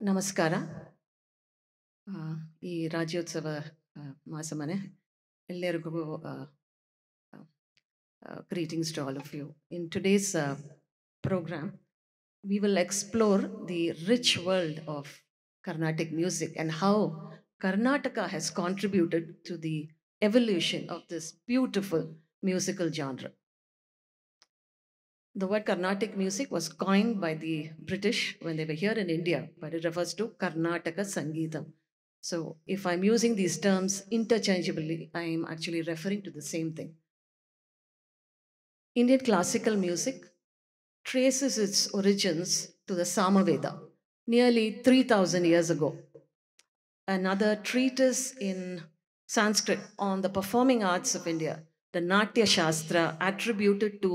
ನಮಸ್ಕಾರ. ಈ ರಾಜ್ಯೋತ್ಸವ ಮಾಸಮನೆ ಎಲ್ಲರಿಗೂ greetings to all of you. In today's program, we will explore the rich world of Carnatic music and how Karnataka has contributed to the evolution of this beautiful musical genre. The word Carnatic music was coined by the British when they were here in India, but it refers to Karnataka Sangeetam. So if I'm using these terms interchangeably, I'm actually referring to the same thing. Indian classical music traces its origins to the Samaveda, nearly 3,000 years ago. Another treatise in Sanskrit on the performing arts of India, the Natya Shastra, attributed to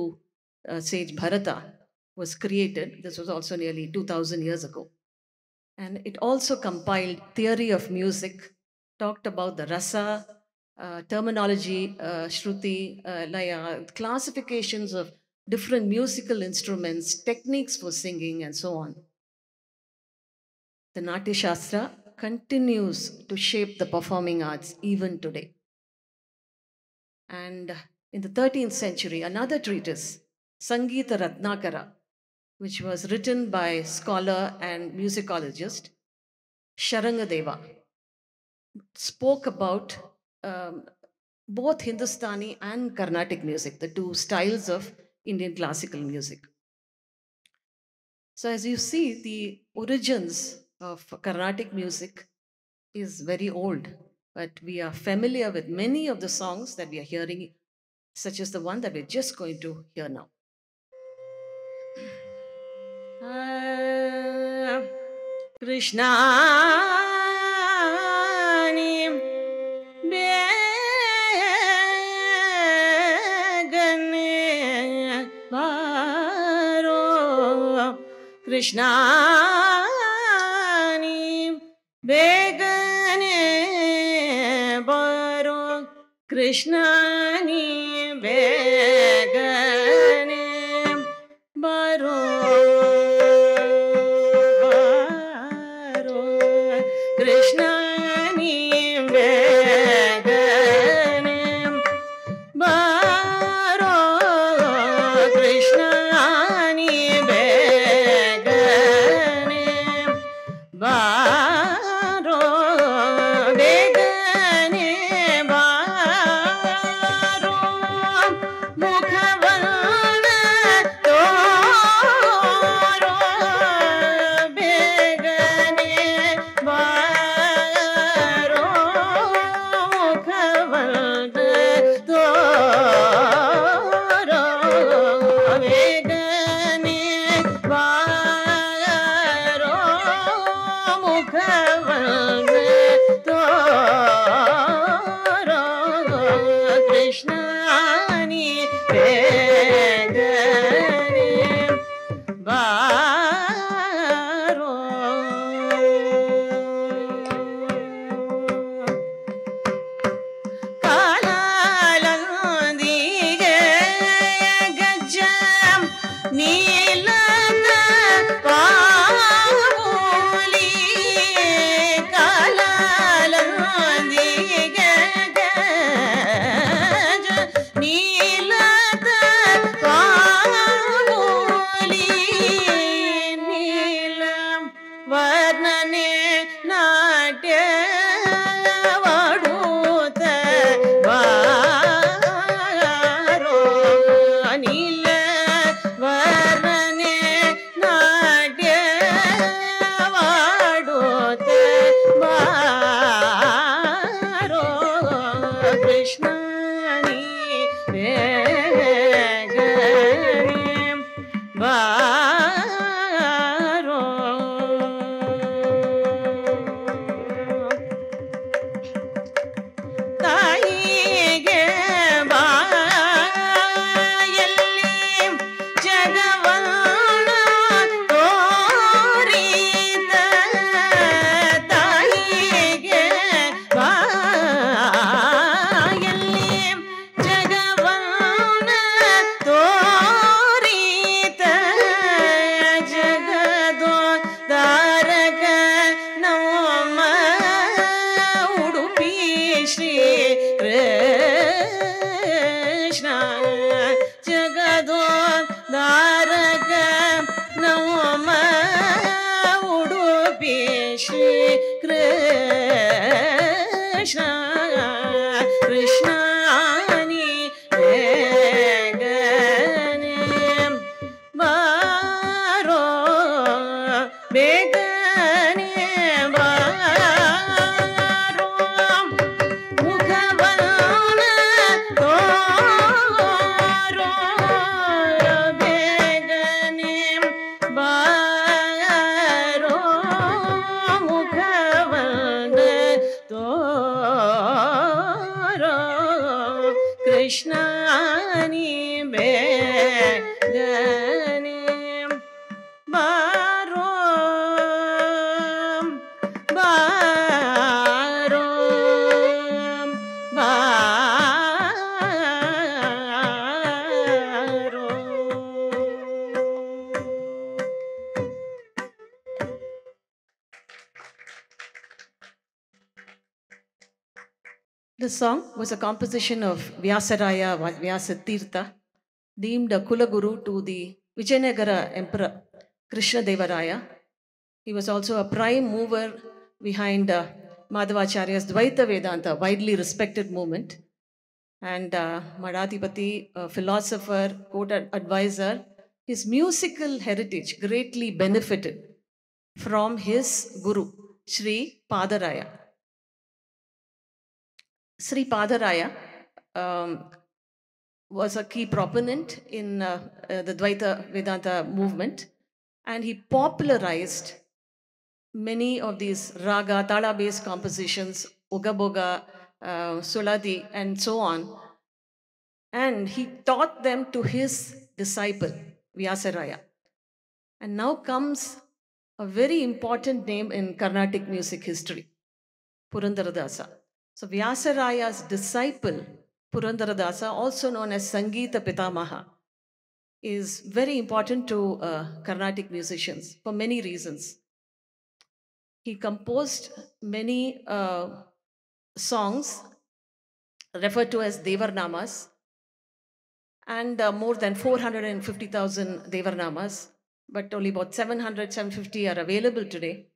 sage Bharata, was created. This was also nearly 2,000 years ago. And it also compiled theory of music, talked about the rasa, terminology, shruti, laya, classifications of different musical instruments, techniques for singing, and so on. The Natya Shastra continues to shape the performing arts even today. And in the 13th century, another treatise, Sangeeta Ratnakara, which was written by scholar and musicologist Sharangadeva, spoke about both Hindustani and Carnatic music, the two styles of Indian classical music. So as you see, the origins of Carnatic music is very old, but we are familiar with many of the songs that we are hearing, such as the one that we're just going to hear now. Krishna Krishna begane baro Krishna ni begane baro Krishna ni begane baro Krishna ni begane baro begane baro mukhavana toro begane baro mukhavana toro begane baro mukhavana toro Krishna ni begane baro ಕಾಲಾಲಂದಿಗೆ ಗಜ್ಜಂ ನೀಲನ ಪಾವೂಲಿ ಕಾಲಾಲಂದಿಗೆ ಗಜ್ಜ ನೀಲದ ಪಾವೂಲಿ Neelam ವರ್ಣನೆ ನಾಟ್ಯ ವಾಡುತ್ತ ಬಾರೋ ನೀಲ ವರ್ಣನೆ ನಾಟ್ಯ ವಾಡುತ್ತ ಬಾರೋ ಕೃಷ್ಣ ನೀ ಬೇಗನೆ ಬಾರೋ The song was a composition of Vyasaraya Vyasatirtha, deemed a Kulaguru to the Vijayanagara Emperor Krishna Devaraya. He was also a prime mover behind Madhavacharya's Dvaita Vedanta, widely respected movement. And Madhatipati, a philosopher, court advisor, his musical heritage greatly benefited from his guru, Sri Padaraya. Sri Padaraya was a key proponent in the Dvaita Vedanta movement, and he popularized many of these raga, tala-based compositions, Ugaboga, Suladi, and so on. And he taught them to his disciple, Vyasaraya. And now comes a very important name in Carnatic music history, Purandaradasa. So Vyasaraya's disciple, Purandaradasa, also known as Sangeeta Pitamaha, is very important to Carnatic musicians for many reasons. He composed many songs referred to as Devarnamas, and more than 450,000 Devarnamas, but only about 700, 750 are available today.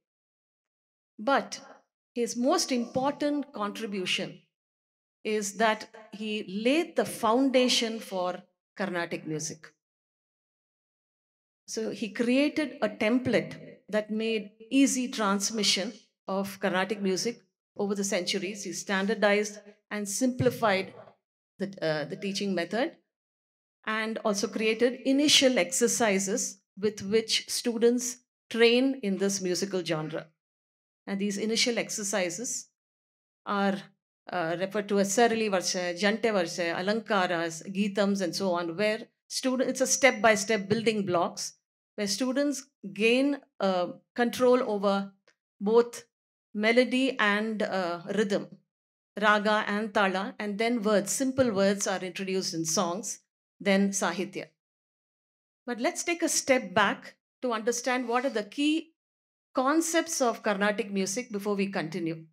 But his most important contribution is that he laid the foundation for Carnatic music. So he created a template that made easy transmission of Carnatic music over the centuries. He standardized and simplified the teaching method, and also created initial exercises with which students train in this musical genre. And these initial exercises are referred to as Sarali Varsha, Jante Varsha, Alankaras, Geetams, and so on, where it's a step-by-step building blocks, where students gain control over both melody and rhythm, raga and tala, and then words, simple words are introduced in songs, then sahitya. But let's take a step back to understand what are the key concepts of Carnatic music before we continue.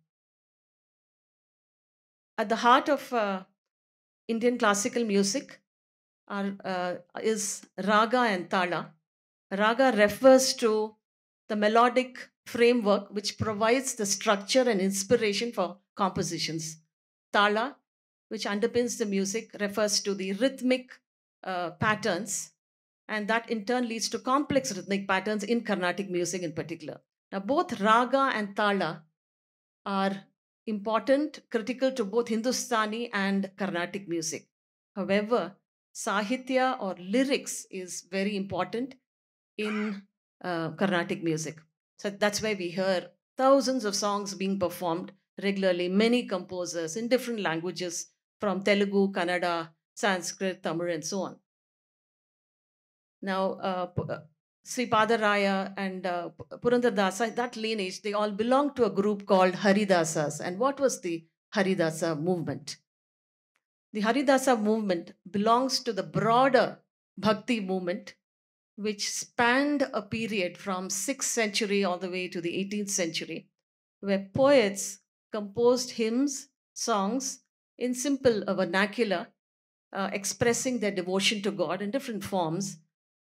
At the heart of Indian classical music is raga and tala. Raga refers to the melodic framework which provides the structure and inspiration for compositions. Tala, which underpins the music, refers to the rhythmic patterns, and that in turn leads to complex rhythmic patterns in Carnatic music in particular. Now, both raga and tala are important, critical to both Hindustani and Carnatic music. However, sahitya or lyrics is very important in Carnatic music. So that's why we hear thousands of songs being performed regularly, many composers in different languages from Telugu, Kannada, Sanskrit, Tamil, and so on. Now, Sri Padaraya and Purandaradasa, that lineage, they all belong to a group called Haridasas. And what was the Haridasa movement? The Haridasa movement belongs to the broader Bhakti movement, which spanned a period from 6th century all the way to the 18th century, where poets composed hymns, songs in simple vernacular, expressing their devotion to God in different forms,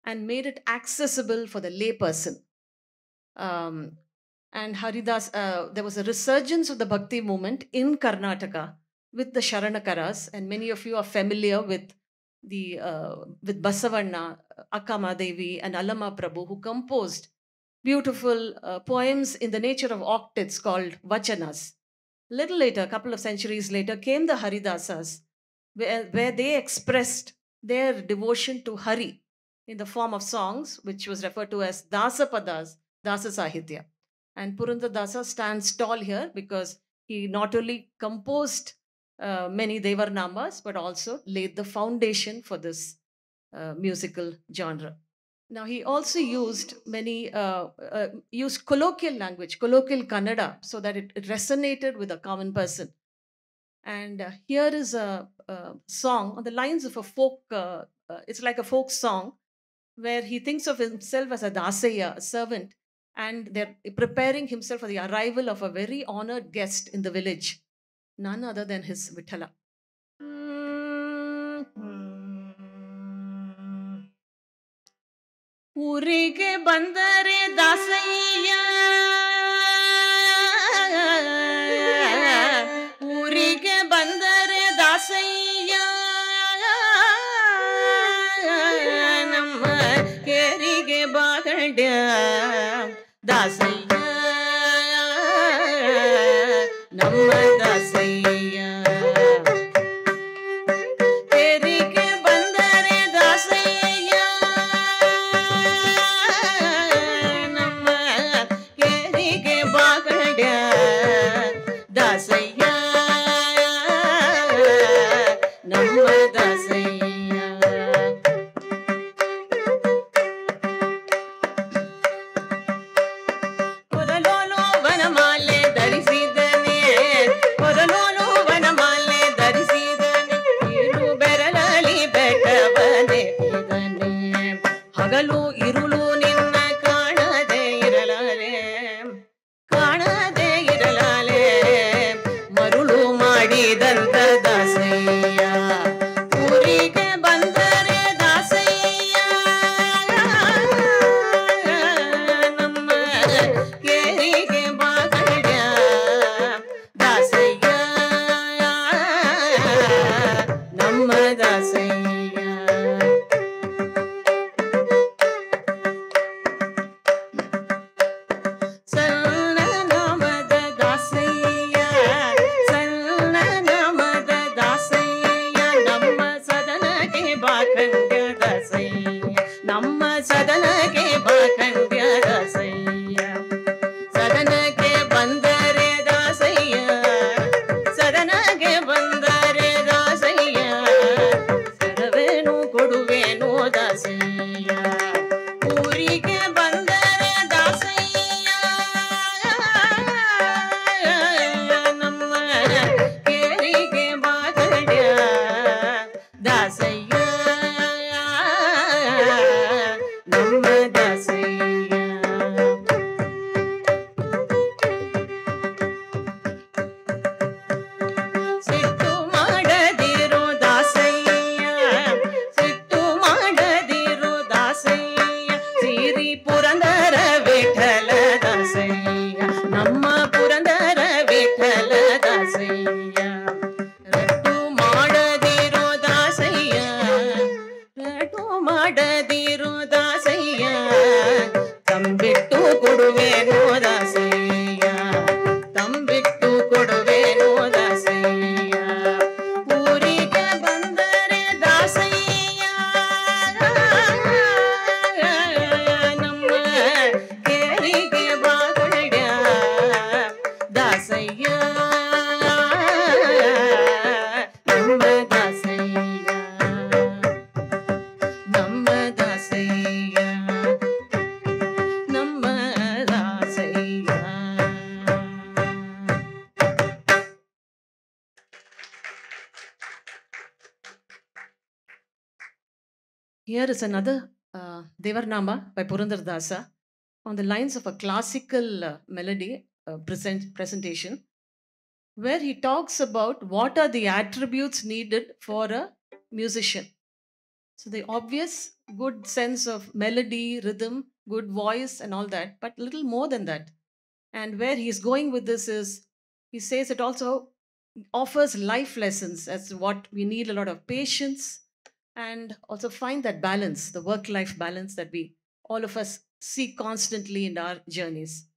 and made it accessible for the layperson. And Haridas, there was a resurgence of the Bhakti movement in Karnataka with the Sharanakaras, and many of you are familiar with with Basavanna, Akkama Devi, and Alama Prabhu, who composed beautiful poems in the nature of octets called vachanas. Little later, a couple of centuries later, came the Haridasas, where they expressed their devotion to Hari in the form of songs, which was referred to as Dasapadas, Dasa Sahitya. And Purandar stands tall here because he not only composed many Devarnamas, but also laid the foundation for this musical genre. Now he also used used colloquial language, colloquial Kannada, so that it resonated with a common person. And here is a song on the lines of a folk. It's like a folk song where he thinks of himself as a dasaya, a servant, and they're preparing himself for the arrival of a very honored guest in the village, none other than his Vithala. ಊರಿಗೆ ಬಂದರೆ ದಾಸಯ್ಯ, ಊರಿಗೆ ಬಂದರೆ ದಾಸಯ್ಯ, ನಮ್ಮ ಕೇರಿಗೆ ಬಾಗಡ್ಯ ದಾಸಯ್ಯ, ನಮ್ಮ ದಾಸಯ್ಯ. ಹಗಲು ಇರುಳು ನಿನ್ನ ಕಾಣದೆ ಇರಲಾರೆ, ಕಾಣದೆ ಇರಲಾರೆ, ಮರುಳು ಮಾಡಿದಂತ ದಾಸಯ್ಯ, ಊರಿಗೆ ಬಂದರೆ ದಾಸಯ್ಯ, ನಮ್ಮ ಕೇರಿಗೆ ಬಾಗಡ್ಯ ದಾಸಯ್ಯ, ನಮ್ಮ ದಾಸಯ್ಯ. ನಮ್ಮ ಸದನಕ್ಕೆ ಬಾಕಂಡ್ಯ ದಾಸಯ್ಯ, ಸದನಕ್ಕೆ ಬಂದರೆ ದಾಸಯ್ಯ, ಸದನಕ್ಕೆ ಬಂದರೆ ದಾಸಯ್ಯ, ಸರವೇನು ಕೊಡುವೇನು ದಾಸಯ್ಯ, ಊರಿಗೆ ಬಂದರೆ ದಾಸಯ್ಯ, ನಮ್ಮ ಕೇರಿಗೆ ಬಾಗಡ್ಯ ದಾಸಯ್ಯ, ನಮ್ಮ ದಾಸಯ್ಯ. ಸಿಟ್ಟು ಮಾಡದಿರು ದಾಸಯ್ಯ, ಸಿಟ್ಟು ಮಾಡದಿರು ದಾಸಯ್ಯ, ಸಿರಿ ಪುರಂದರ ವಿಠಲ ದಾಸಯ್ಯ, ನಮ್ಮ ಪುರಂದರ ವಿಠಲ ದಾಸಯ್ಯ, ರಟ್ಟು ಮಾಡದಿರು ದಾಸಯ್ಯ, ರಟ್ಟು ಮಾಡದಿರು ದಾಸಯ್ಯ, ತಂಬಿಟ್ಟು ಕೊಡುವೇನು ದಾಸಯ್ಯ, ತಂಬಿಟ್ಟು ಕೊಡುವೇನು ದಾಸಯ್ಯ, ಊರಿಗೆ ಬಂದರೆ ದಾಸಯ್ಯ, ನಮ್ಮ ಕೇರಿಗೆ ಬಾಗಡ್ಯ ದಾಸಯ್ಯ, ನಮ್ಮ ದಾಸಯ್ಯ, ನಮ್ಮ ದಾಸಯ್ಯ, ನಮ್ಮ Dasayya. Here is another Devarnama by Purandar Dasa on the lines of a classical melody presentation, where he talks about what are the attributes needed for a musician. So the obvious good sense of melody, rhythm, good voice and all that, but little more than that. And where he's going with this is, he says it also offers life lessons as what we need a lot of patience and also find that balance, the work-life balance that we, all of us see constantly in our journeys.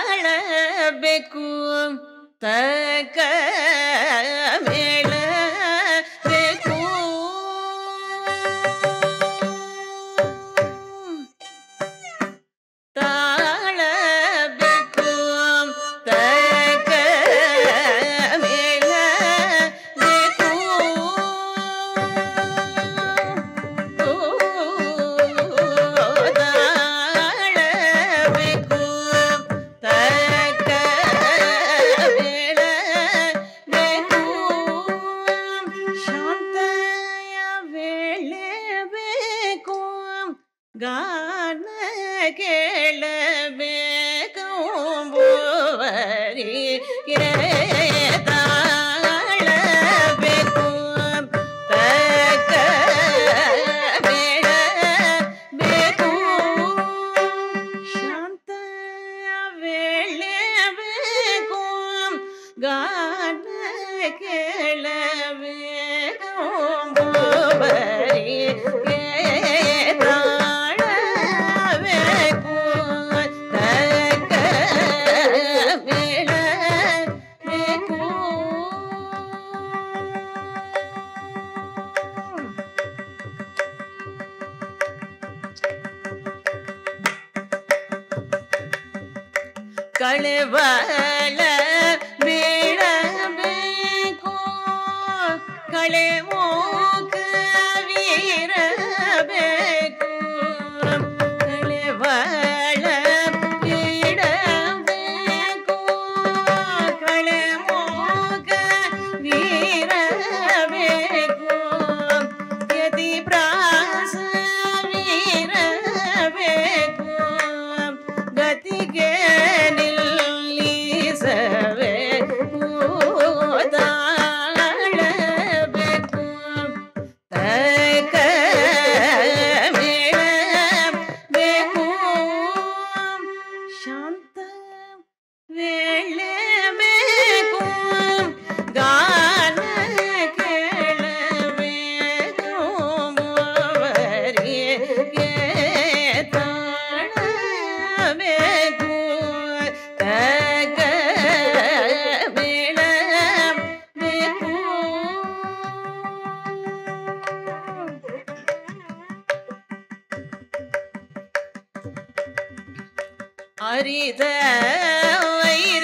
ತಾಳಬೇಕು ತಕ ಮೇಳಬೇಕು ತಾಳಬೇಕು ತಕ ಮೇಳಬೇಕು ತಾಳಬೇಕು ತಕ ಮೇಳಬೇಕು ಶಾಂತಯ ವೇಳೆಬೇಕು ಗಾನ ಕೇಳಬೇಕು ಬುವರಿಗೆ ತಾಳಬೇಕು ತಕ ಮೇಳಬೇಕು ಶಾಂತಯ ವೇಳೆಬೇಕು ಗಾನ ಕೇಳಬೇಕು ಬುವರಿಗೆ ತಾಳಬೇಕು ತಕ ಮೇಳಬೇಕು ಕಳೆವಳ ಬೀಳಬೇಕು ಕಳೆ ಮೂಕವೀರಬೇಕು ಕಳೆವಳ ಬೀಳಬೇಕು ಕಳೆ ಮೂಕವೀರಬೇಕು ಯತಿ ಪ್ರಾಸವೀರಬೇಕು ಅರಿದ ವೈರಿರಬೇಕು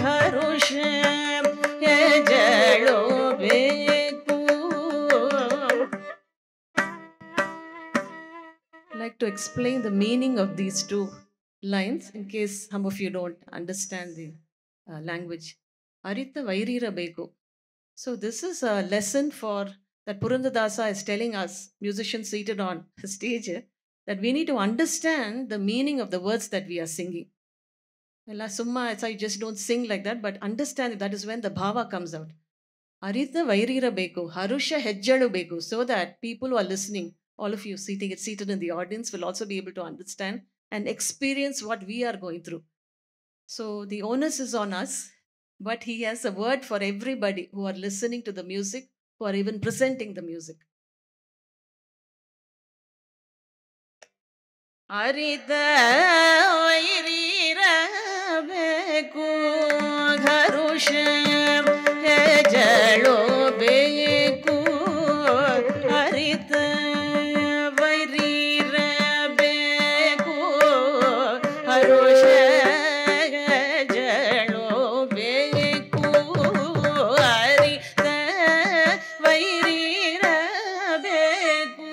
ಹರುಷ ಹೆಜ್ಜಳು ಬೇಕು. Like to explain the meaning of these two lines in case some of you don't understand the language. Arita vairirabeku. So this is a lesson for that Purandadasa is telling us, musicians seated on the stage, that we need to understand the meaning of the words that we are singing. Ella summa, I just don't sing like that, but understand that is when the bhava comes out. Arita vairirabeku, harusha hejjalu beku, so that people who are listening, all of you seated in the audience, will also be able to understand and experience what we are going through. So the onus is on us, but he has a word for everybody who are listening to the music, who are even presenting the music. Arita vairirabeku harusha ಹೆಜ್ಜಳು ಬೇಕು. ಅರಿತ ವೈರಿರಬೇಕು ಹರುಷ ಹೆಜ್ಜಳು ಬೇಕು. ಅರಿತ ವೈರಿರಬೇಕು.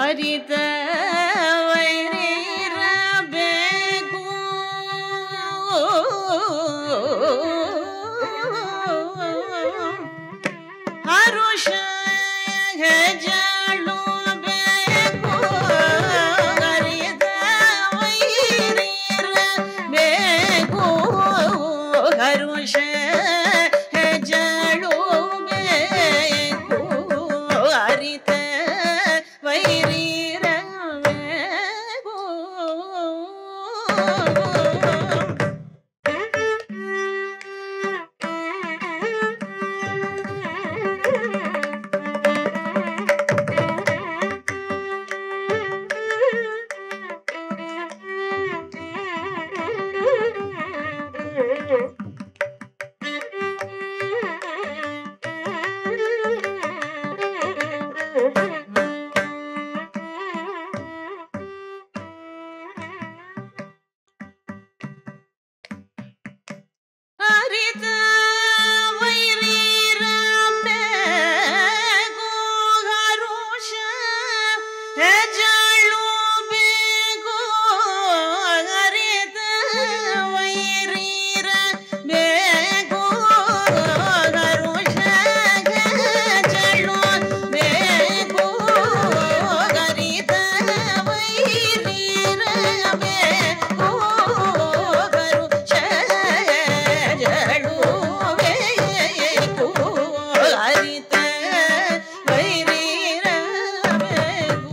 ಅರಿತ ವೈರಿರಬೇಕು ಹರುಷ ಹೆಜ್ಜಳು ಬೇಕು. ಅರಿತ ವೈರಿರಬೇಕು ಹರುಷ ಹೆಜ್ಜಳು ಬೇಕು. ಅರಿತ ವೈರಿರಬೇಕು. ಅರಿತ ವೈರಿರಬೇಕು ಹರುಷ ಹೆಜ್ಜಳು ಬೇಕು. ಅರಿತ ವೈರಿರಬೇಕು ಹರುಷ ಹೆಜ್ಜಳು ಬೇಕು. ಅರಿತ ವೈರಿರಬೇಕು ಹರುಷ ಹೆಜ್ಜಳು ಬೇಕು. ಅರಿತ ವೈರಿರಬೇಕು.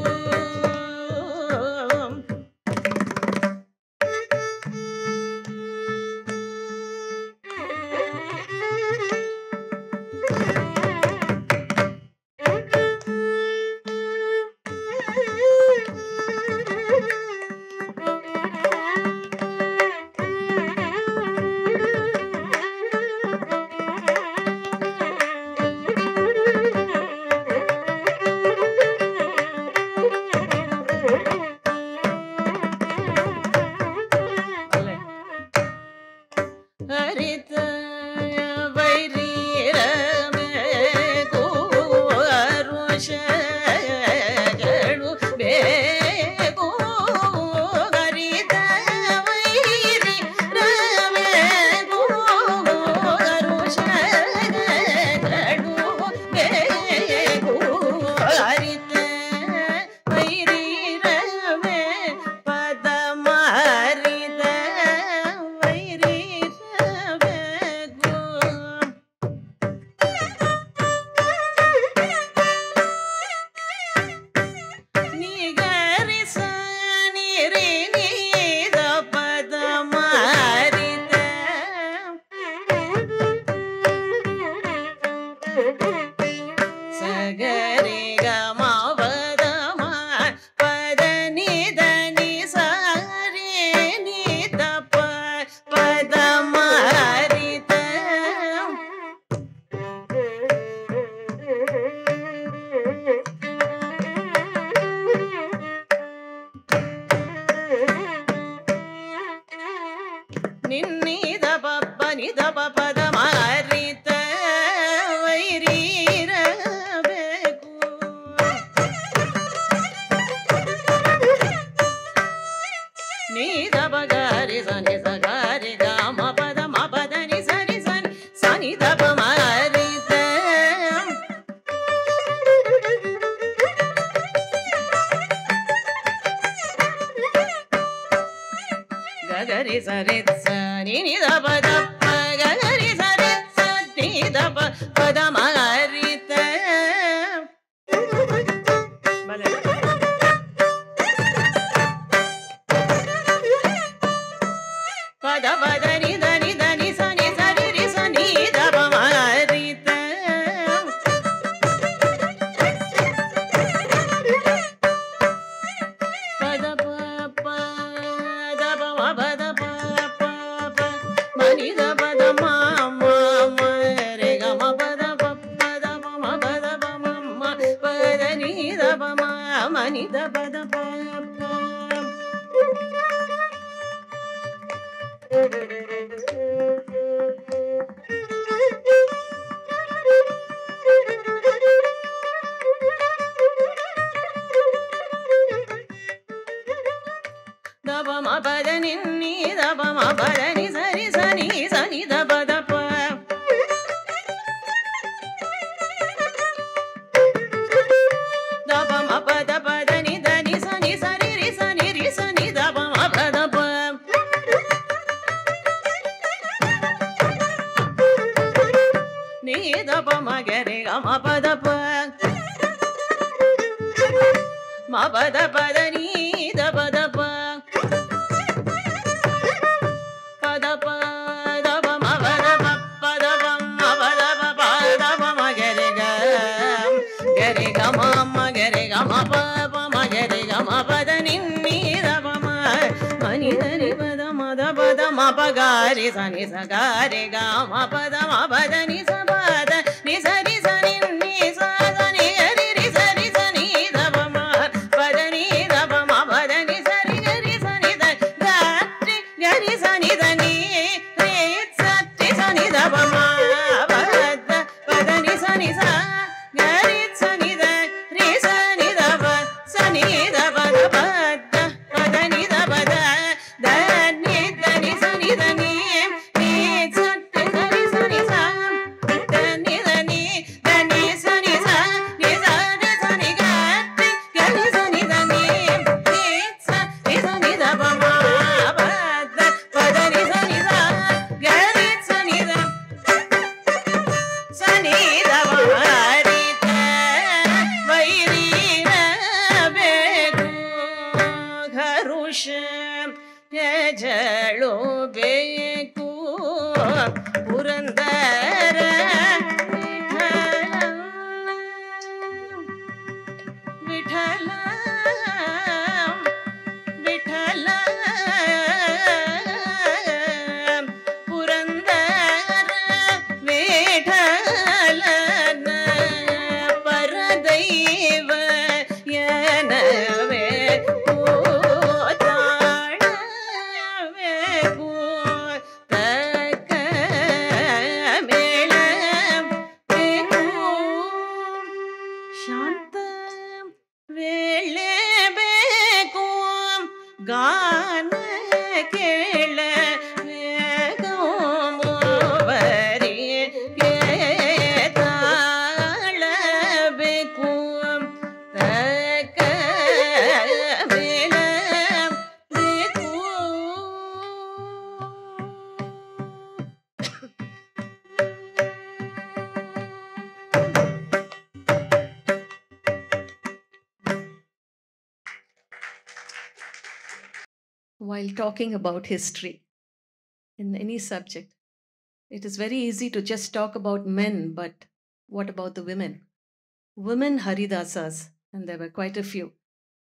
ಹರಿತ ವೈರಿರಬೇಕು ಹರುಷಗಳು ಬೇಕು. ಹರಿತ ವೈರಿರಬೇಕು ಹರುಷಗಳು ಬೇಕು. gari ga ma pa da ma pa da ni sa re ni da pa pa da ma ri ta. Ninni da pa pa ni da pa pa da ma ri ta vairi ra beku. Ni da pa ga ri sa ga ma pa da ni sa ni da pa ma ri ta. Ga ga ri sa ni da pa da pa ga ga ri sa ni da pa pa da ma ri ta. Pa da ni sa ni ri sa ni da pa ma ri ta. Pa da pa da pa ma pa da pa ma ni da pa da ma re ga ma pa da pa ma pa da pa ma pa da ni da pa ma ni da pa da pa. Da pa ma pa da ni da pa ma pa da ni sa ni da pa da pa. Da pa ma pa da ni sa ni ri sa ni da pa ma pa da pa. Ni da pa ma ga re ga ma pa da pa ma pa da ni da pa da pa. Pa da pa ma pa da pa ma pa da pa ma ga re ga ma pa ma ga re ga ma pa da ni da pa ma ni da ni pa da ma pa ga re sa ga re ga ma pa da ni sa ni sa ni sa ni sa ni ri sa ni da pa ma pa da ni da pa ma pa da ni sa ni da ga ri sa ni da ni re sa ni da pa ma pa da ni sa ga ri sa ni da ri sa ni da pa ni da pa da ni da pa da ni sa ni da ni ri sa ri sa ni sa da ni sa ni sa ni sa ri sa ni ga ri sa ni da ni ri sa ni da pa ma pa da ni sa ga ri sa ni da sa ni da pa ma ri ta vairi ra beku. Gharush jalo beku Purandara Vithala Purandara Vithala Paradaiva yanave ಗಾನ ಕೇಳಬೇಕು ಬರಿ ತಾಳಬೇಕು ತಕ ಮೇಳಬೇಕು. While talking about history in any subject, it is very easy to just talk about men, but what about the women? women Haridasas, and there were quite a few,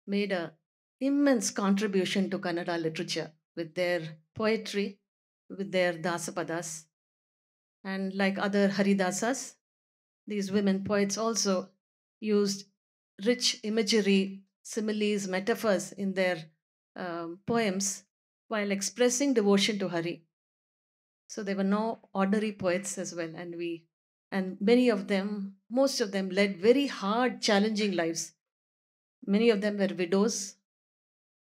made a immense contribution to Kannada literature with their poetry, with their dasapadas. And like other Haridasas, these women poets also used rich imagery, similes, metaphors in their poems while expressing devotion to Hari. So there were no ordinary poets as well, and many of them, most of them, led very hard, challenging lives. Many of them were widows,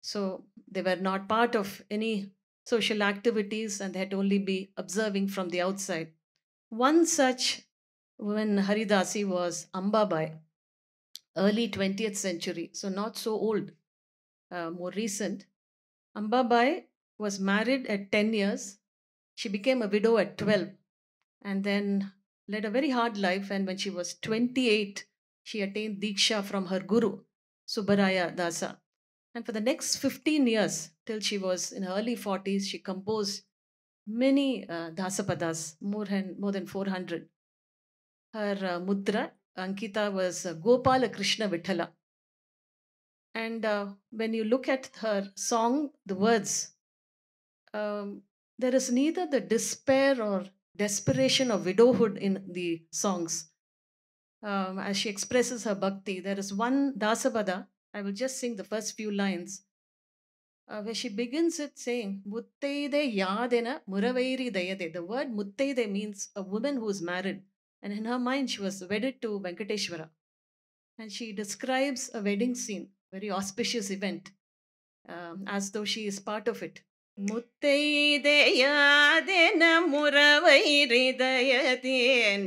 so they were not part of any social activities and they had to only be observing from the outside. One such woman, Haridasi, was Ambabai, early 20th century, so not so old, more recent. Ambabai was married at 10 years. She became a widow at 12 and then led a very hard life. And when she was 28, she attained Diksha from her guru, Subbaraya Dasa. And for the next 15 years, till she was in her early 40s, she composed many dasapadas, more than 400. Her mudra, Ankita, was Gopala Krishna Vithala. And when you look at her song, the words, there is neither the despair or desperation of widowhood in the songs. As she expresses her bhakti, there is one dasapada. I will just sing the first few lines, where she begins it saying, Muttaide yadena muravairi dayade. The word Muttaide means a woman who is married. And in her mind, she was wedded to Venkateshwara. And she describes a wedding scene, very auspicious event, as though she is part of it. ಮುತ್ತೈದೆಯಾದೆನ ಮುರವೈರಿದಯತಿ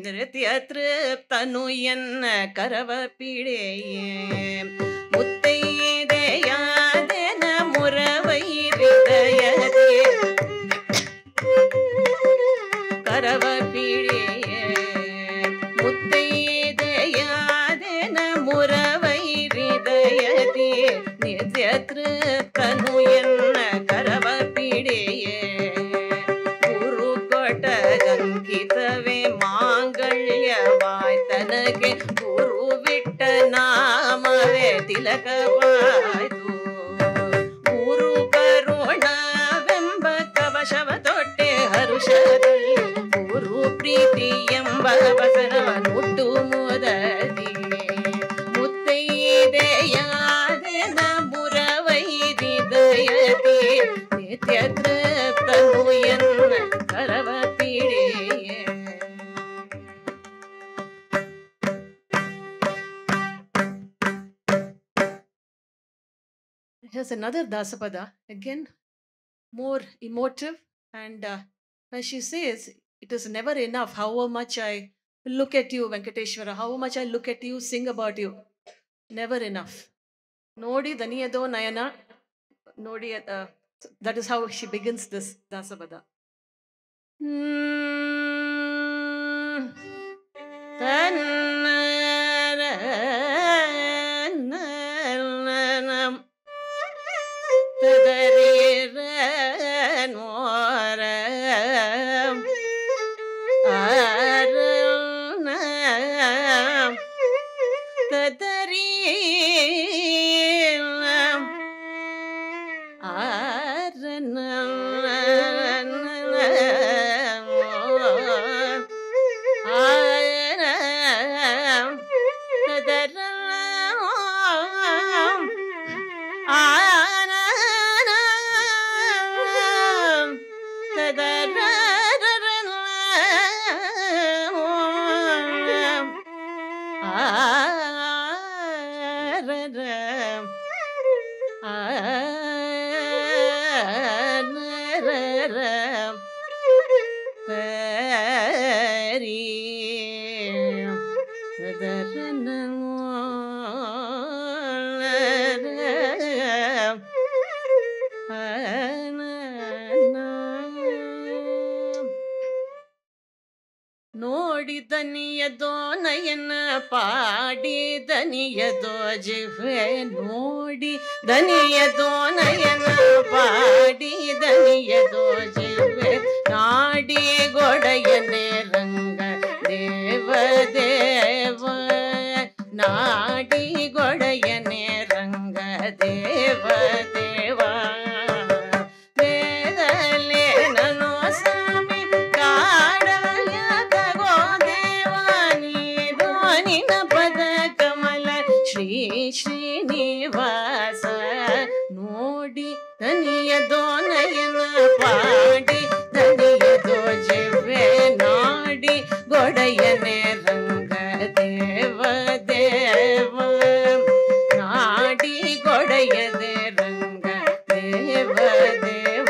ನೃತ್ಯ ತೃಪ್ತನುಯನ್ನ ಕರವ ಪಿಡೆಯೇ ಮುತ್ತೈದೆಯಾದೆನ ಮುರವೈರಿದಯತಿ ಕರವ ಪಿಡೆಯೇ ಮುತ್ತೈದೆಯಾದೆನ ಮುರವೈರಿದಯತಿ ನಿತ್ಯ ತೃಪ್ತನುಯನ್ನ ಕರವ ಪಿಡೆಯೇ ಗುರು ಕೊಟ್ಟಗಂಕಿತವೇ ಮಾಂಗಲ್ಯವಾಯ್ ತನಗೆ ಗುರು ಬಿಟ್ಟ ನಾಮವೇ ತಿಲಕವಾಯ್ತು ಗುರು ಕರುಣವೆಂಬ ಕವಶವ ತೊಟ್ಟೆ ಹರುಷದಲ್ಲಿ ಗುರು ಪ್ರೀತಿ ಎಂಬ ವಸನವ ನುಟ್ಟು ಮುದದಿ ಮುತ್ತೈದೆಯಾದೆನ ಮುರವೈರಿದಯತಿ ನಿತ್ಯ ತೃಪ್ತನುಯನ್ನ ಕರವ ಪಿಡೆಯೇ. Here's another dasapada, again more emotive, and when she says, it is never enough however much I look at you, Venkateshwara, however much I look at you, sing about you, never enough. Nodi daniyado nayana, Nodi, that is how she begins this dasapada. ನೋಡಿ ದನಿಯದೋ ನಯನ ಪಾಡಿ ದನಿಯದೋ ಜಿಹ್ವೆ ನೋಡಿ ದನಿಯದೋ ನಯನ ಪಾಡಿ ದನಿಯದೋ ಜಿಹ್ವೆ ನಾಡಿ ಗೊಡೆಯನೆ ರಂಗ ದೇವ ದೇವ ನಾಡಿಗೊಡೆಯನೆ ರಂಗ ದೇವ ದೇವ ವೇದಲೆ ನನು ಸ್ವಾಮಿ ಕಾಡಯ ತಗೋ ದೇವ ನೀಡೋ ನಿನ ಪದ ಕಮಲ ಶ್ರೀ ಶ್ರೀನಿವಾಸ ನೋಡಿ ತನಿಯದೋ ನಯನ ಪಾಡಿ ತನಿಯದೋ ಜಿವ್ವೆ ನಾಡಿ ಗೊಡೆಯನೆ ರಂಗ ದೇವ ದೇವ ನಾಡಿ ಗೊಡೆಯದೆ ರಂಗ ದೇವ ದೇವ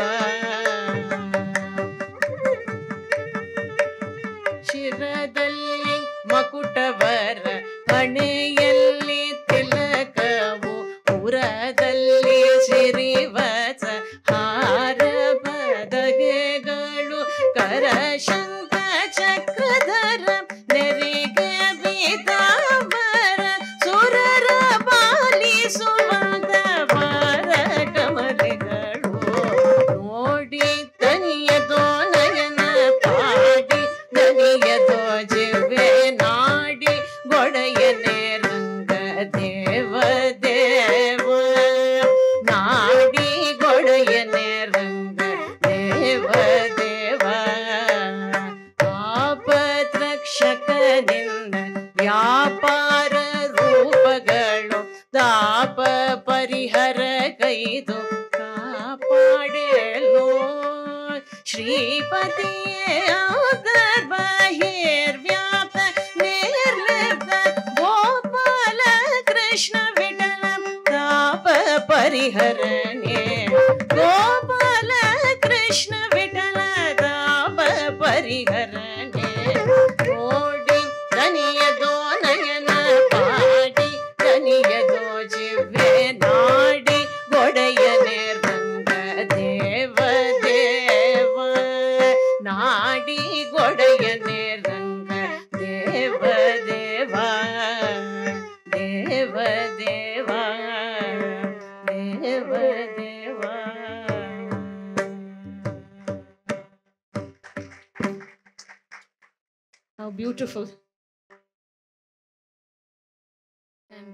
ಶಿರದಲ್ಲಿ ಮಕುಟವರ ಹಣೆಯಲ್ಲಿ ತಿಲಕವು ಪುರದಲ್ಲಿ ಸಿರಿವಸ ಹಾರ ಬದಗೆಗಳು ಕರಶಂಕ ಚಕ್ರಧರ ನೆರಿಗೆ ಬೀತಾವರ ಸುರರ ಪಾಲಿಸುವಂತ ಬಾರ ಕಮಲೆಗಳು ನೋಡಿ ತನಿಯದೋ ನಯನ ಪಾಡಿ ತನಿಯದೋ ಜಿವ್ವೆ ನಾಡಿ ಗೊಡೆಯನೆ ರಂಗ ದೇವ ದೇವ ನಾಡಿ ಗೊಡೆಯನೆ ರಂಗ ದೇವ ದೇವ ಆಪದ್ರಕ್ಷಕನಿಂದ ವ್ಯಾಪಾರ ರೂಪಗಳು ತಾಪ ಪರಿಹರ ಕೈದು ಕಾಪಾಡೇಲೋ ಶ್ರೀಪತಿಯೇ ಬಹಿರ್ವ್ಯಾಪ ನಿರ್ಲಿಪ್ತ ಗೋಪಾಲ ಕೃಷ್ಣ ವಿಠಲ ತಾಪ ಪರಿಹರನೆ ಗೋಪಾಲ ಕೃಷ್ಣ ವಿಠಲ ತಾಪ ಪರಿಹರನೆ ನೋಡಿ ತನಿಯದೋ ನಯನ ಪಾಡಿ ತನಿಯದೋ ಜಿವ್ವೆ ನಾಡಿ ಗೊಡೆಯನೆ ರಂಗ ದೇವ ದೇವ ನಾಡಿ ಗೊಡೆಯನೆ ರಂಗ ದೇವ ದೇವ ದೇವ ದೇವ ದೇವ ದೇವ. How beautiful. And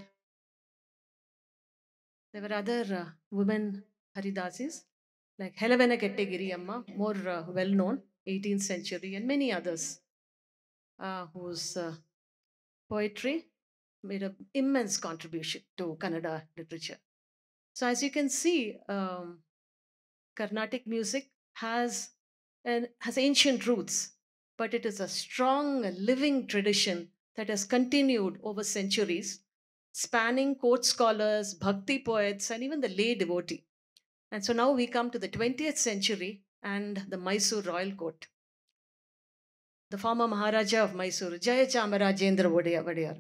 there were other women Haridasis like Helavena Kettegiri Amma, more well known, 18th century, and many others whose poetry made an immense contribution to Kannada literature. So as you can see, Carnatic music has ancient roots, but it is a strong living tradition that has continued over centuries, spanning court scholars, bhakti poets, and even the lay devotee. And so now we come to the 20th century and the Mysore royal court. The former Maharaja of Mysore, Jayachamarajendra Wadiyar.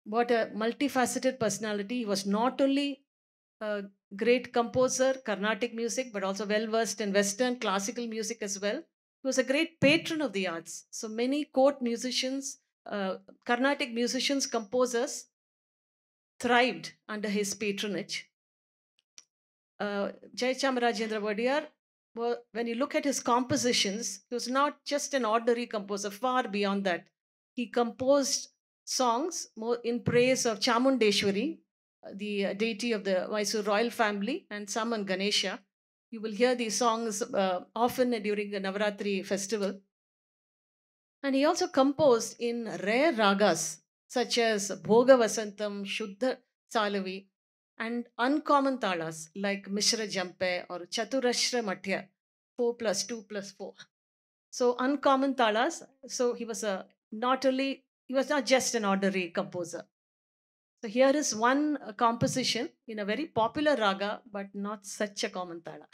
What a multifaceted personality. He was not only a great composer, Carnatic music, but also well versed in Western classical music as well. He was a great patron of the arts. So many court musicians, Carnatic musicians, composers thrived under his patronage. Jayachamarajendra Wadiyar, when you look at his compositions, he was not just an ordinary composer, far beyond that. He composed songs more in praise of Chamundeshwari, the deity of the Mysore royal family, and some on Ganesha. You will hear these songs often during the Navaratri festival. And he also composed in rare ragas such as Bhoga Vasantam, Shuddha Salavi, and uncommon talas like Mishra Jampe or Chaturashra Matya, 4+2+4. So uncommon talas. So he was not just an ordinary composer. So here is one composition in a very popular raga, but not such a common tala.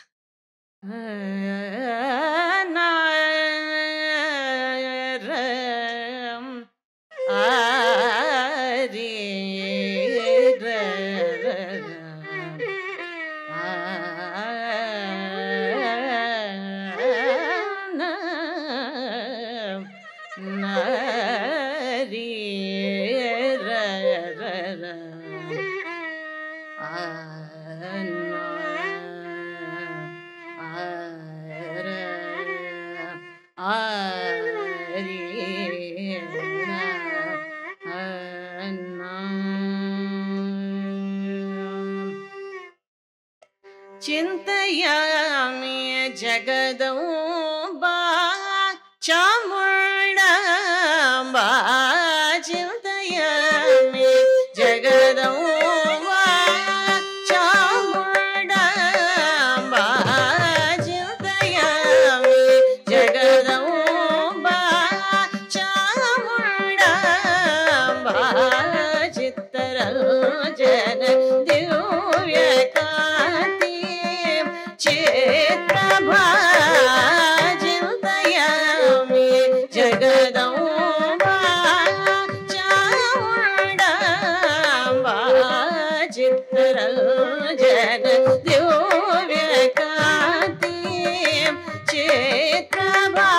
चिन्तयामि जगदम्बा चामुण्डाम्बा चिन्तयामि जगदम्बा चामुण्डाम्बा चिन्तयामि जगदम्बा चामुण्डाम्बा चित्तरञ्जन दिव्यकान्ति चित्रभा चिन्तयामि जगदम्बा चामुण्डाम्बा चित्तरञ्जन दिव्यकान्ति चित्रभा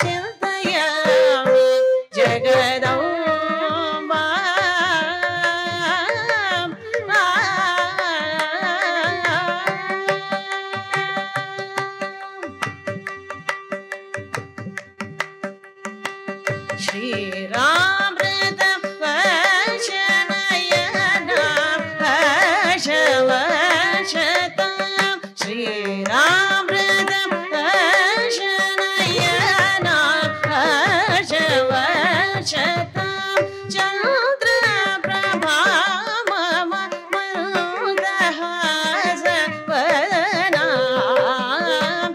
चिन्तयामि जगदम्बा श्रीरामृतं वर्षनयना हर्षवर्षतां श्रीरामृतं वर्षनयना हर्षवर्षतां चन्द्रप्रभा मम मन्दहासवदनां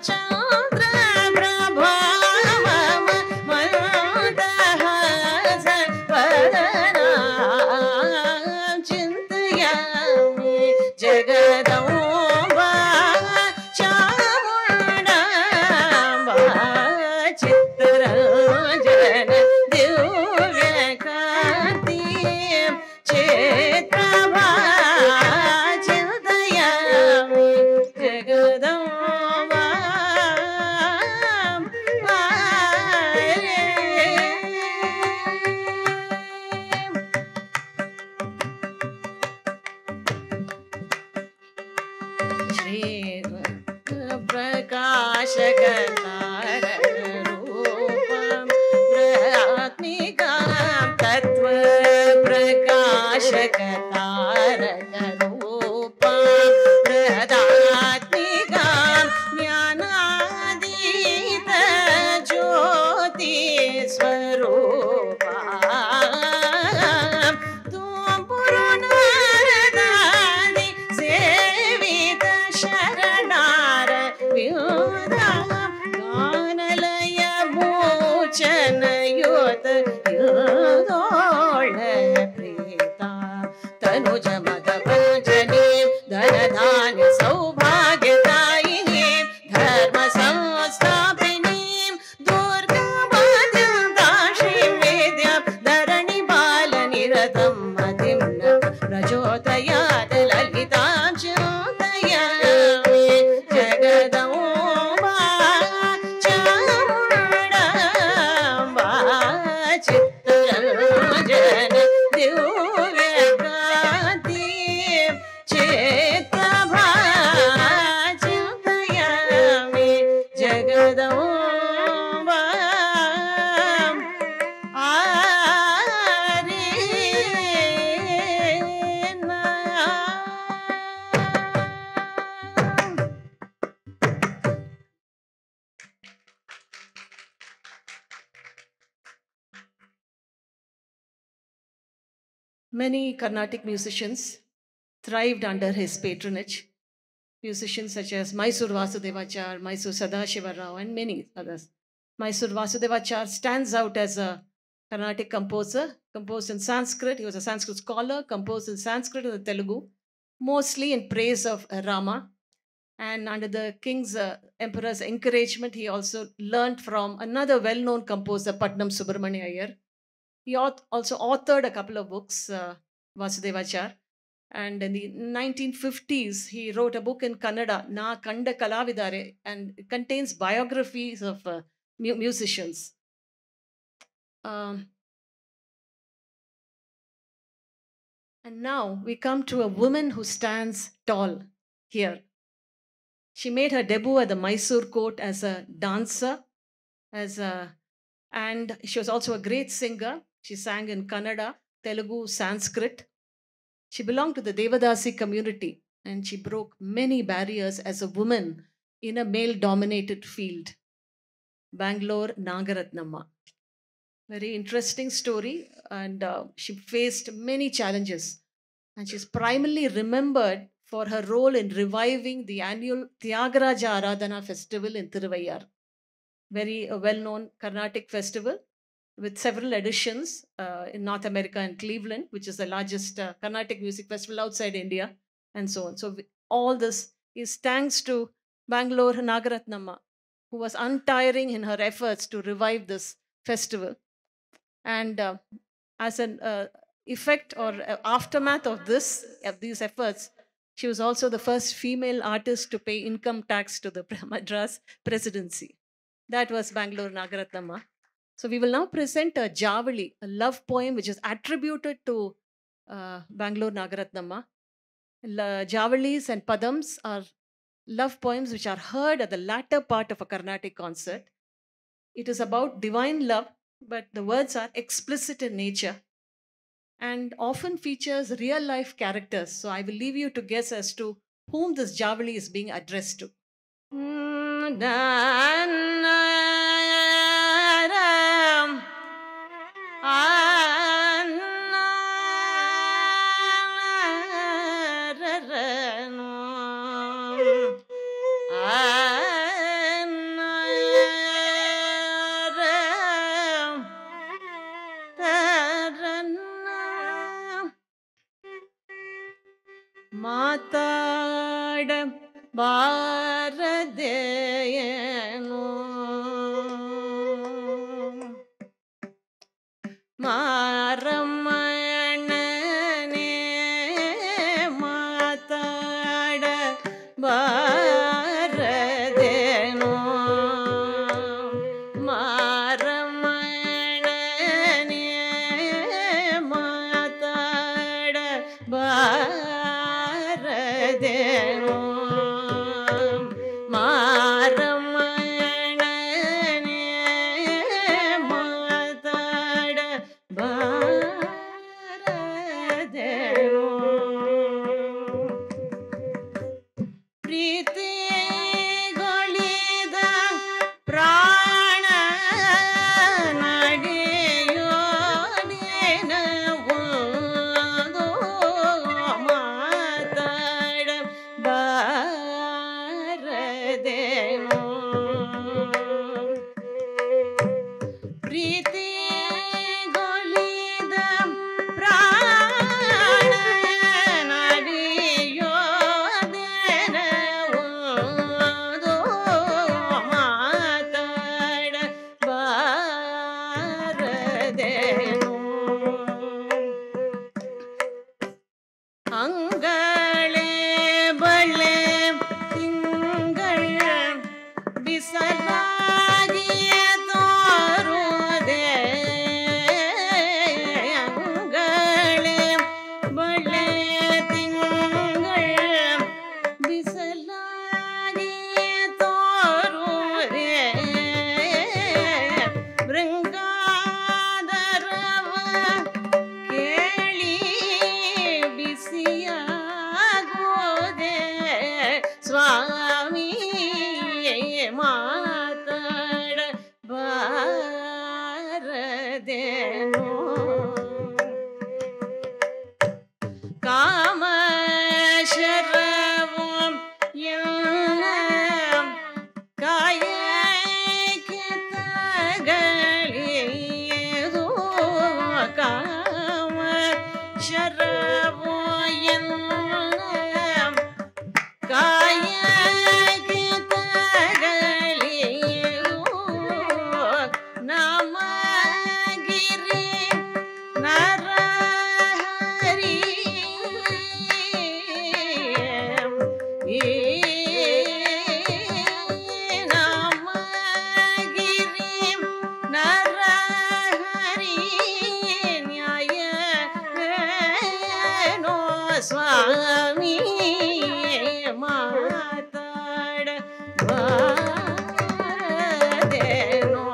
चन्द्रप्रभा मम मन्दहासवदनां चिन्तयामि जगदम्बा चामुण्डाम्बा चित्तरञ्जन दिव्यकान्ति चित्रभा चिन्तयामि जगदम्बा श्री प्रकाशकतारकरूपं बृहत्मिकां तत्त्वप्रकाशकतारकरूपं बृहदात्मिकां ज्ञानातीतज्योतिस्वरूपां त्वं पुरुनारदानि सेवित शरणार गानलय भूषण योत योदोळ प्रीता तनुज मद भजनीं धनधान्य सौभाग्यदायिनीं धर्म संस्थापिनीं दुर्गामाद्यं दाशीं वेद्यां धरणि बालनिरतं मतिं न प्रचोदयात् ललितां चिन्तयामि जगदम्बा चामुण्डाम्बा चित्तरञ्जन दिव्यकान्ति चित्रभा चिन्तयामि Jagdamba Many Carnatic musicians thrived under his patronage. Musicians such as Mysore Vasudevachar, Mysore Sadashiva Rao, and many others. Mysore Vasudevachar stands out as a Carnatic composer, composed in Sanskrit. He was a Sanskrit scholar, composed in Sanskrit and Telugu, mostly in praise of Rama. And under the king's emperor's encouragement, he also learnt from another well-known composer, Patnam Subramania Iyer. He also authored a couple of books, Vasudevachar. And in the 1950s, he wrote a book in Kannada, Na Kanda Kalavidare, and it contains biographies of musicians. And now we come to a woman who stands tall here. She made her debut at the Mysore court as a dancer, and she was also a great singer. She sang in Kannada, Telugu, Sanskrit. She belonged to the Devadasi community, and she broke many barriers as a woman in a male-dominated field. Bangalore Nagaratnamma. Very interesting story, and she faced many challenges. And she's primarily remembered for her role in reviving the annual Tyagaraja Aradhana festival in Tiruvayar. Very well-known Carnatic festival with several editions in North America and Cleveland, which is the largest Carnatic music festival outside India, and so on. So all this is thanks to Bangalore Nagaratnamma, who was untiring in her efforts to revive this festival. And as an effect or aftermath of these efforts, she was also the first female artist to pay income tax to the Madras presidency. That was Bangalore Nagaratnamma. So we will now present a Javali, a love poem which is attributed to Bangalore Nagaratnamma. Javalis and Padams are love poems which are heard at the latter part of a Carnatic concert. It is about divine love, but the words are explicit in nature and often features real life characters. So I will leave you to guess as to whom this Javali is being addressed to. ಮಾತಾಡ ಬಾರದೆಯೇನು ಮಾರಮ್ಮಣ್ಣನೇ ಮಾತಾಡ ಬಾರದೇನು ಮಾರಮ್ಮಣ್ಣನೇ ಮಾತಾಡ ಬಾರದೇನು ಮಾರಮ್ಮಣ್ಣನೇ ಮಾತಾಡ ಬಾರದೇನು ಪ್ರೀತಿಗೊಳಿದ ಪ್ರಾಣ ನಡೆಯೋದೇನವೋ ಮಾತಾಡ ಬಾರದೇನು ಪ್ರೀತಿಗೊಳಿದ ಪ್ರಾಣ ನಡೆಯೋದೇನವೋ ಮಾತಾಡ ಬಾರದೇನು ಅಂಗಳೇ ಬಳೆ ತಿಂಗಳ ಬಿಸಲಾಗಿಯ ತೋರುವುದೇ ಅಂಗಳೇ ಬಳೆ ತಿಂಗಳ ಬಿಸಲಾಗಿಯ ತೋರುವುದೇ ಬೃಂಗಾದರವ ಕೇಳಿ ಬಿಸಿಯಾಗೋದೆ ಸ್ವಾಮಿ ಮಾತಾಡ ಬಾರದೇನು ಕಾಮ ಶರವು ಎಲ್ಲ ಕಾಯಕ್ಕೆ ತಗಳಿಯದು ಕಾಮ ಶರವು ಎಲ್ಲ ಕಾಯಕ್ಕೆ ತಗಳಿಯದು ನಮಗಿರಿ ನರಹರಿ ನಮಗಿರಿ ನರಹರಿ ನ್ಯಾಯನೋ ಸ್ವಾಮಿ ಮಾತಾಡ ಬಾರದೇನೋ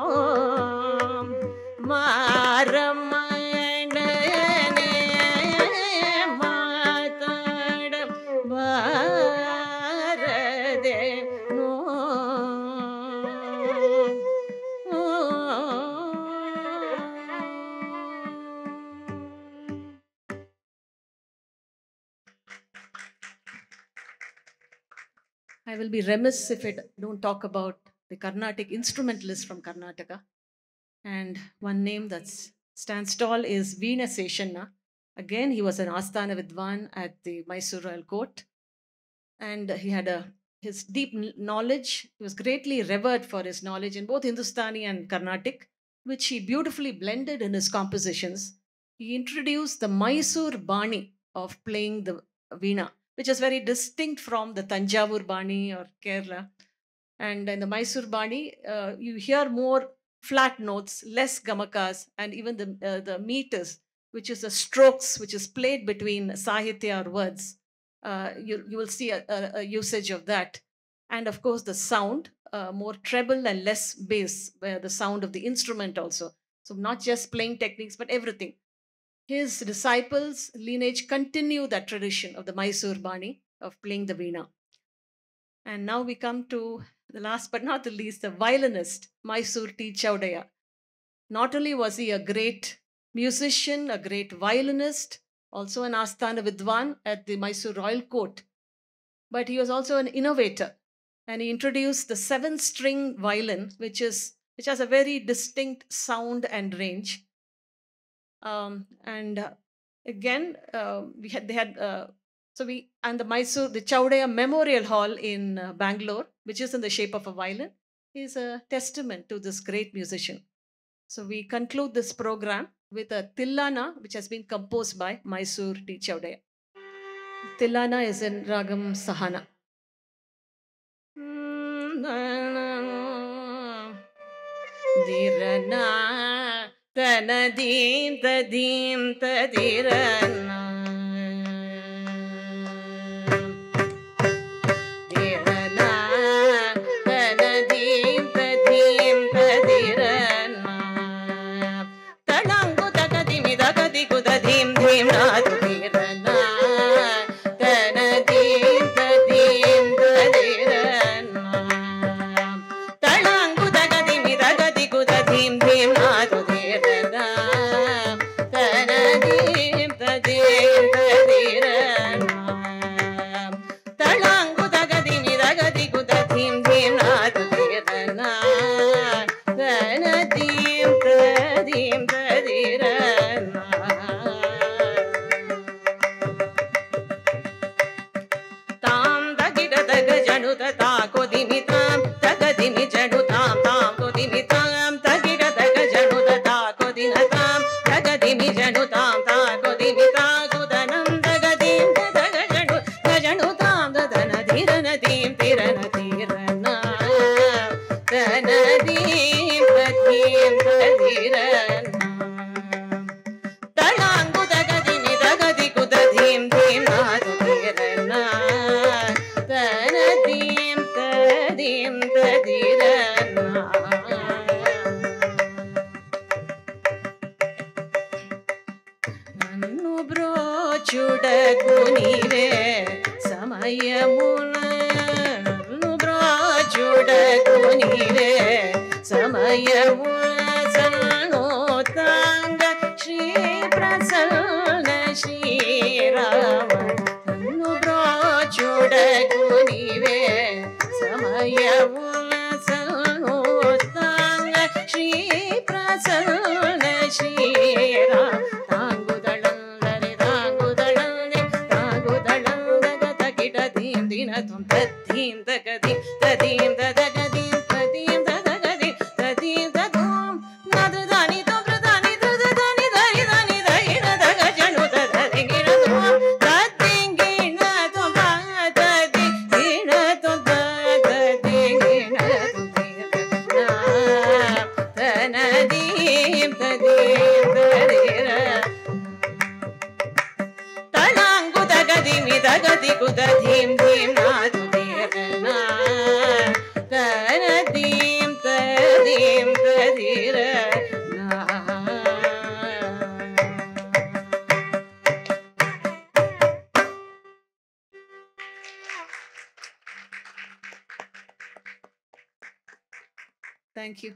ಮಾರಮ್ಮಣ್ಣನೇ ಮಾತಾಡ ಬಾರದೇನೋ I will be remiss if I don't talk about the Carnatic instrumentalist from Karnataka. And one name that stands tall is Veena Seshanna. Again, he was an Asthana Vidwan at the Mysore Royal Court. And he had his deep knowledge. He was greatly revered for his knowledge in both Hindustani and Carnatic, which he beautifully blended in his compositions. He introduced the Mysore Bani of playing the Veena, which is very distinct from the Tanjavur Bani or Kerala. And in the Mysore Bani, you hear more flat notes, less gamakas, and even the meters, which is the strokes, which is played between sahitya or words. You will see a usage of that. And of course, the sound, more treble and less bass, where the sound of the instrument also. So, not just playing techniques, but everything. His disciples' lineage continue that tradition of the Mysore Bani of playing the Veena. And now we come to the last but not the least, the violinist, Mysore T. Chaudaya. Not only was he a great musician, a great violinist, also an Asthana Vidwan at the Mysore Royal Court, but he was also an innovator. And he introduced the 7-string violin, which has a very distinct sound and range. Again, the Chaudaya Memorial Hall in Bangalore, which is in the shape of a violin, is a testament to this great musician. So we conclude this program with a Tillana, which has been composed by Mysore T. Chaudaya. Tillana is in Ragam Sahana. Dirana, tanadim, tadim, tadirana. Thank you.